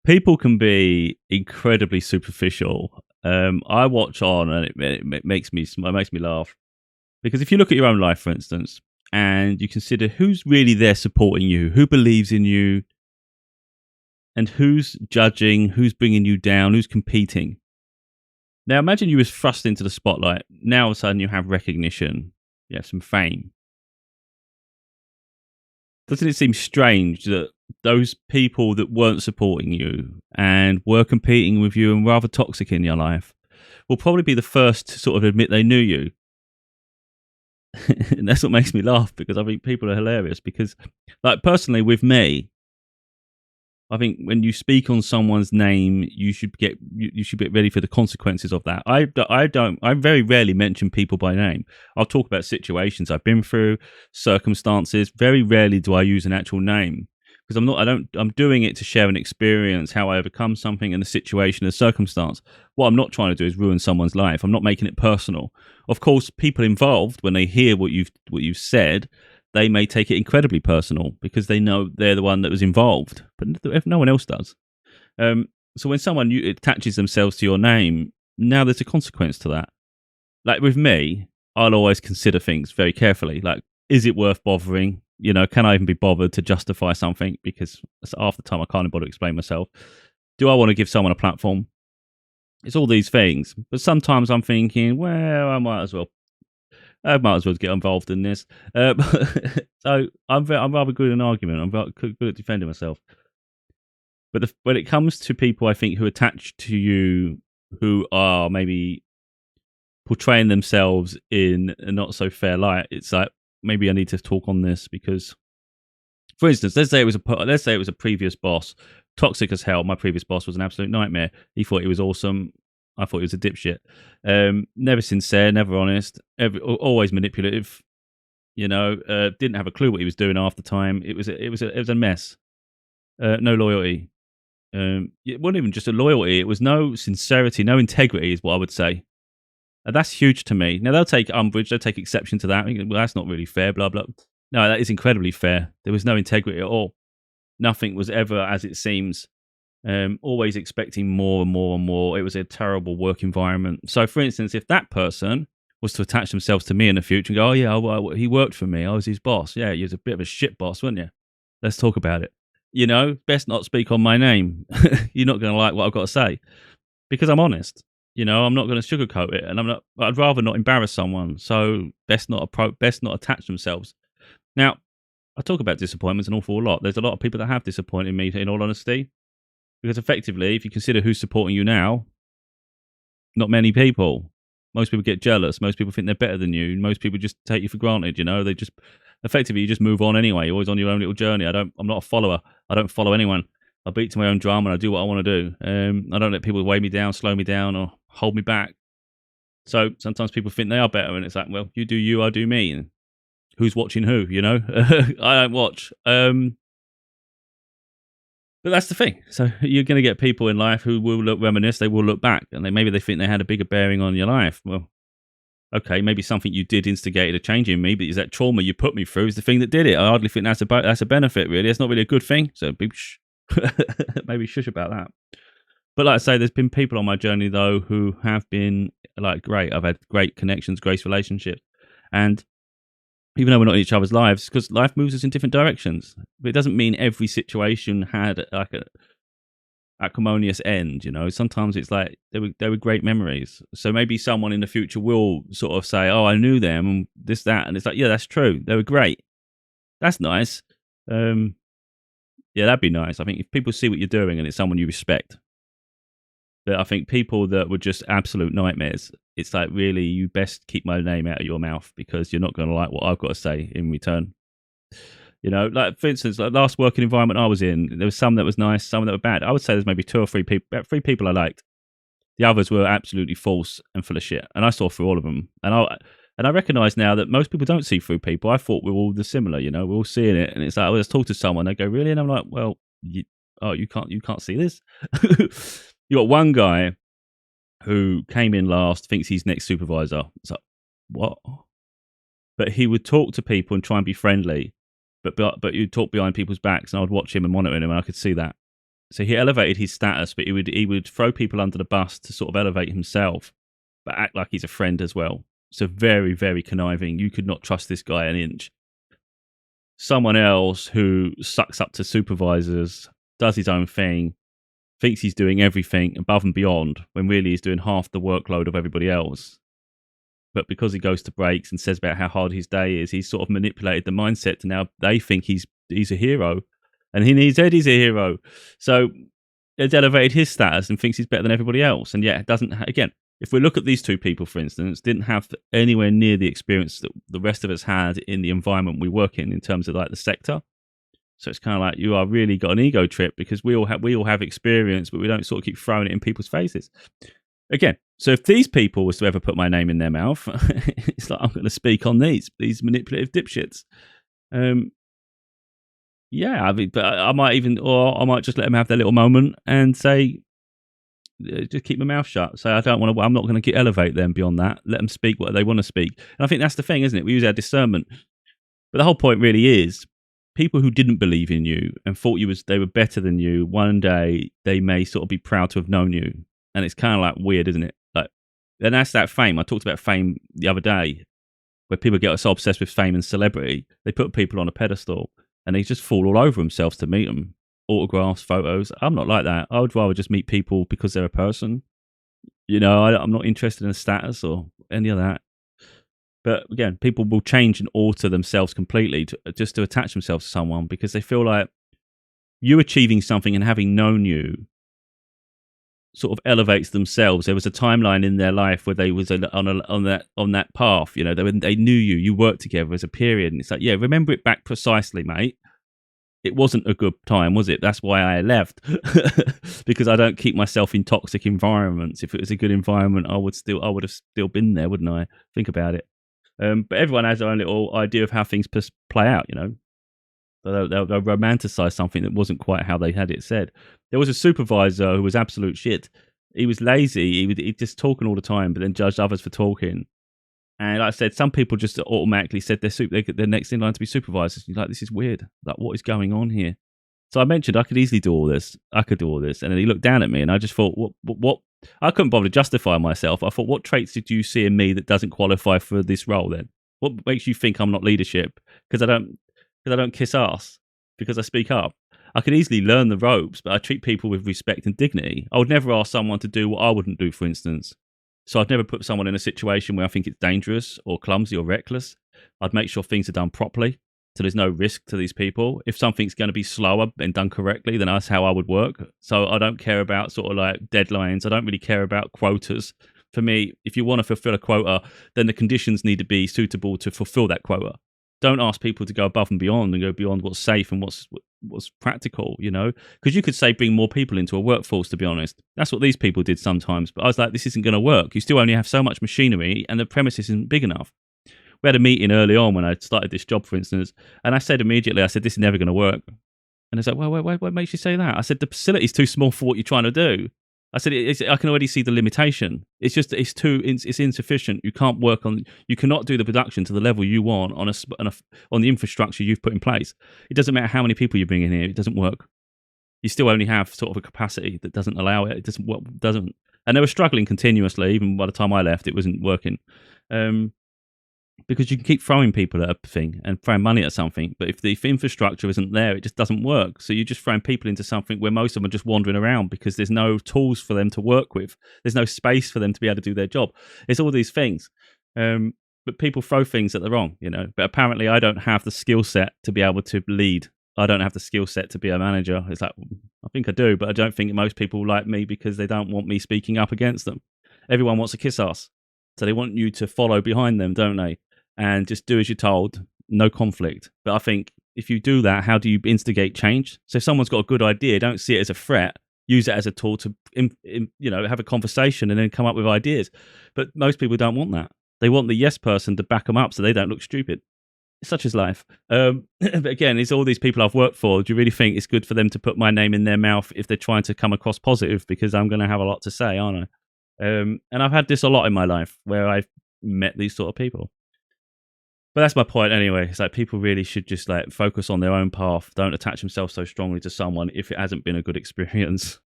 People can be incredibly superficial. I watch on and it makes me laugh because if you look at your own life, for instance, and you consider who's really there supporting you, who believes in you, and who's judging, who's bringing you down, who's competing. Now, imagine you was thrust into the spotlight. Now, all of a sudden, you have recognition, you have some fame. Doesn't it seem strange that those people that weren't supporting you and were competing with you and rather toxic in your life will probably be the first to sort of admit they knew you? And that's what makes me laugh because I think people are hilarious. Because, like, personally, with me, I think when you speak on someone's name, you should get ready for the consequences of that. I very rarely mention people by name. I'll talk about situations I've been through, circumstances. Very rarely do I use an actual name because I'm doing it to share an experience, how I overcome something in a situation, a circumstance. What I'm not trying to do is ruin someone's life. I'm not making it personal. Of course, people involved, when they hear what you've said, they may take it incredibly personal because they know they're the one that was involved, but if no one else does. So when someone attaches themselves to your name, now there's a consequence to that. Like with me, I'll always consider things very carefully. Like, is it worth bothering? Can I even be bothered to justify something? Because half the time I can't bother to explain myself. Do I want to give someone a platform? It's all these things. But sometimes I'm thinking, well, I might as well get involved in this. So I'm rather good in an argument. I'm good at defending myself. But when it comes to people, I think, who attach to you, who are maybe portraying themselves in a not so fair light, it's like maybe I need to talk on this because, for instance, let's say it was a previous boss, toxic as hell. My previous boss was an absolute nightmare. He thought he was awesome. I thought he was a dipshit. Never sincere, never honest, always manipulative. Didn't have a clue what he was doing half the time. It was a mess. No loyalty. It wasn't even just a loyalty. It was no sincerity, no integrity, is what I would say. And that's huge to me. Now they'll take umbrage, they'll take exception to that. Well, that's not really fair. Blah blah. No, that is incredibly fair. There was no integrity at all. Nothing was ever as it seems. Always expecting more and more and more. It was a terrible work environment. So, for instance, if that person was to attach themselves to me in the future and go, "Oh yeah, he worked for me. I was his boss. Yeah, he was a bit of a shit boss, wasn't you? Let's talk about it." Best not speak on my name. You're not going to like what I've got to say because I'm honest. I'm not going to sugarcoat it, and I'd rather not embarrass someone. So, best not attach themselves. Now, I talk about disappointments an awful lot. There's a lot of people that have disappointed me, in all honesty. Because effectively, if you consider who's supporting you now, not many people. Most people get jealous. Most people think they're better than you. Most people just take you for granted. They just effectively you just move on anyway. You're always on your own little journey. I'm not a follower. I don't follow anyone. I beat to my own drum and I do what I want to do. I don't let people weigh me down, slow me down, or hold me back. So sometimes people think they are better, and it's like, well, you do you, I do me. And who's watching who? I don't watch. But that's the thing. So you're going to get people in life who will reminisce. They will look back, and maybe they think they had a bigger bearing on your life. Well, okay, maybe something you did instigated a change in me, but is that trauma you put me through is the thing that did it? I hardly think that's a benefit, really. It's not really a good thing. So maybe shush about that. But like I say, there's been people on my journey though who have been like great. I've had great connections, great relationships, and even though we're not in each other's lives, because life moves us in different directions. But it doesn't mean every situation had like a acrimonious end. Sometimes it's like they were great memories. So maybe someone in the future will sort of say, "Oh, I knew them," and this, that, and it's like, yeah, that's true. They were great. That's nice. Yeah, that'd be nice. I think if people see what you're doing and it's someone you respect. But I think people that were just absolute nightmares, it's like, really, you best keep my name out of your mouth because you're not going to like what I've got to say in return. Like, for instance, like last working environment I was in, there was some that was nice, some that were bad. I would say there's maybe two or three people, about three people I liked. The others were absolutely false and full of shit. And I saw through all of them. And I recognise now that most people don't see through people. I thought we were all similar, we're all seeing it. And it's like, I just talk to someone, they go, really? And I'm like, well, you can't see this? You got one guy who came in last, thinks he's next supervisor. It's like, what? But he would talk to people and try and be friendly, but you'd talk behind people's backs, and I would watch him and monitor him, and I could see that. So he elevated his status, but he would throw people under the bus to sort of elevate himself, but act like he's a friend as well. So very, very conniving. You could not trust this guy an inch. Someone else who sucks up to supervisors, does his own thing, thinks he's doing everything above and beyond, when really he's doing half the workload of everybody else. But because he goes to breaks and says about how hard his day is, he's sort of manipulated the mindset to now they think he's a hero, and he said he's a hero. So it's elevated his status and thinks he's better than everybody else, and yet it doesn't. Again, if we look at these two people, for instance, didn't have anywhere near the experience that the rest of us had in the environment we work in terms of like the sector. So it's kind of like you are really got an ego trip because we all have experience, but we don't sort of keep throwing it in people's faces. Again, so if these people was to ever put my name in their mouth, it's like I'm going to speak on these manipulative dipshits. Yeah, I mean, but I might just let them have their little moment and say, just keep my mouth shut. So I'm not going to elevate them beyond that. Let them speak what they want to speak. And I think that's the thing, isn't it? We use our discernment. But the whole point really is people who didn't believe in you and thought they were better than you, one day they may sort of be proud to have known you. And it's kind of like weird, isn't it? Like, and that's that fame. I talked about fame the other day, where people get so obsessed with fame and celebrity, they put people on a pedestal and they just fall all over themselves to meet them. Autographs, photos. I'm not like that. I would rather just meet people because they're a person. You know, I'm not interested in a status or any of that. But again, people will change and alter themselves completely just to attach themselves to someone because they feel like you achieving something and having known you sort of elevates themselves. There was a timeline in their life where they was on that path. You know, they knew you worked together as a period, and it's like, yeah, remember it back precisely, mate. It wasn't a good time, was it? That's why I left. Because I don't keep myself in toxic environments. If it was a good environment, I would have still been there, wouldn't I? Think about it. But everyone has their own little idea of how things play out, you know. They'll romanticize something that wasn't quite how they had it said. There was a supervisor who was absolute shit. He was lazy. He just talking all the time, but then judged others for talking. And like I said, some people just automatically said they're next in line to be supervisors. You're like, this is weird. Like, what is going on here? So I mentioned I could easily do all this. And then he looked down at me, and I just thought, what? I couldn't bother to justify myself. I thought, what traits did you see in me that doesn't qualify for this role? Then what makes you think I'm not leadership? Because I don't kiss ass, because I speak up. I could easily learn the ropes, but I treat people with respect and dignity. I would never ask someone to do what I wouldn't do, for instance. So I'd never put someone in a situation where I think it's dangerous or clumsy or reckless. I'd make sure things are done properly, so there's no risk to these people. If something's going to be slower and done correctly, then that's how I would work. So I don't care about sort of like deadlines. I don't really care about quotas. For me, if you want to fulfill a quota, then the conditions need to be suitable to fulfill that quota. Don't ask people to go above and go beyond what's safe and what's practical, you know? Because you could say bring more people into a workforce, to be honest. That's what these people did sometimes. But I was like, this isn't going to work. You still only have so much machinery and the premise isn't big enough. We had a meeting early on when I started this job, for instance, and I said immediately, this is never going to work. And it's like, well, what makes you say that? I said, the facility's too small for what you're trying to do. I said, I can already see the limitation. It's just, it's insufficient. You cannot do the production to the level you want on the infrastructure you've put in place. It doesn't matter how many people you bring in here. It doesn't work. You still only have sort of a capacity that doesn't allow it. It doesn't. And they were struggling continuously. Even by the time I left, it wasn't working. Because you can keep throwing people at a thing and throwing money at something, but if the infrastructure isn't there, it just doesn't work. So you're just throwing people into something where most of them are just wandering around because there's no tools for them to work with. There's no space for them to be able to do their job. It's all these things. But people throw things at the wrong, you know. But apparently I don't have the skill set to be able to lead. I don't have the skill set to be a manager. It's like, I think I do, but I don't think most people like me because they don't want me speaking up against them. Everyone wants to kiss ass. So they want you to follow behind them, don't they? And just do as you're told, no conflict. But I think if you do that, how do you instigate change? So if someone's got a good idea, don't see it as a threat. Use it as a tool to, have a conversation and then come up with ideas. But most people don't want that. They want the yes person to back them up so they don't look stupid. Such is life. But again, it's all these people I've worked for. Do you really think it's good for them to put my name in their mouth if they're trying to come across positive? Because I'm going to have a lot to say, aren't I? And I've had this a lot in my life where I've met these sort of people. But that's my point anyway. It's like people really should just like focus on their own path. Don't attach themselves so strongly to someone if it hasn't been a good experience.